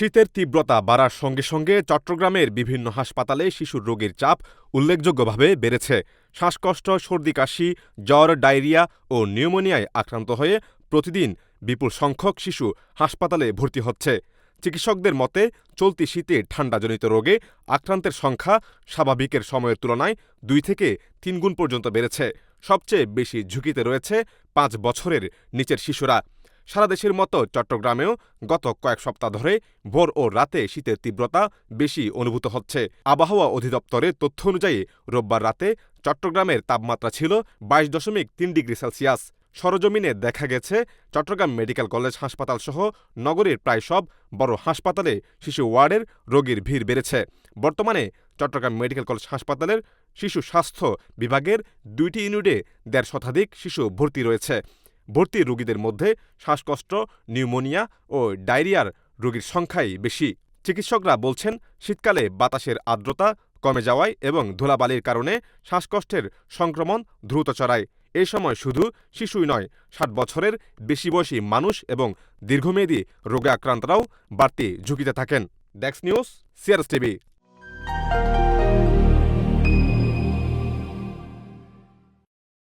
শীতের তীব্রতা বাড়ার সঙ্গে সঙ্গে চট্টগ্রামের বিভিন্ন হাসপাতালে শিশুর রোগীর চাপ উল্লেখযোগ্যভাবে বেড়েছে। শ্বাসকষ্ট, সর্দি-কাশি, জ্বর, ডায়রিয়া ও নিউমোনিয়ায় আক্রান্ত হয়ে প্রতিদিন বিপুল সংখ্যক শিশু হাসপাতালে ভর্তি হচ্ছে। চিকিৎসকদের মতে, চলতি শীতে ঠান্ডাজনিত রোগে আক্রান্তের সংখ্যা স্বাভাবিকের সময়ের তুলনায় ২ থেকে ৩ গুণ পর্যন্ত বেড়েছে। সবচেয়ে বেশি ঝুঁকিতে রয়েছে ৫ বছরের নিচের শিশুরা। সারা দেশের মতো চট্টগ্রামেও গত কয়েক সপ্তাহ ধরে ভোর ও রাতে শীতের তীব্রতা বেশি অনুভূত হচ্ছে। আবহাওয়া অধিদপ্তরের তথ্য অনুযায়ী রোববার রাতে চট্টগ্রামের তাপমাত্রা ছিল ২২.৩ ডিগ্রি সেলসিয়াস। সরজমিনে দেখা গেছে, চট্টগ্রাম মেডিকেল কলেজ হাসপাতাল সহ নগরীর প্রায় সব বড় হাসপাতালে শিশু ওয়ার্ডের রোগীর ভিড় বেড়েছে। বর্তমানে চট্টগ্রাম মেডিকেল কলেজ হাসপাতালের শিশু স্বাস্থ্য বিভাগের ২টি ইউনিটে ১৫০ শতাধিক শিশু ভর্তি রয়েছে। ভর্তি রোগীদের মধ্যে শ্বাসকষ্ট, নিউমোনিয়া ও ডায়রিয়ার রোগীর সংখ্যাই বেশি। চিকিৎসকরা বলছেন, শীতকালে বাতাসের আর্দ্রতা কমে যাওয়ায় এবং ধুলাবালির কারণে শ্বাসকষ্টের সংক্রমণ দ্রুত ছড়ায়। এ সময় শুধু শিশুই নয়, ৬০ বছরের বেশি বয়সী মানুষ এবং দীর্ঘমেয়াদী রোগে আক্রান্তরাও বাড়তি ঝুঁকিতে থাকেন। Desk news, CRS TV.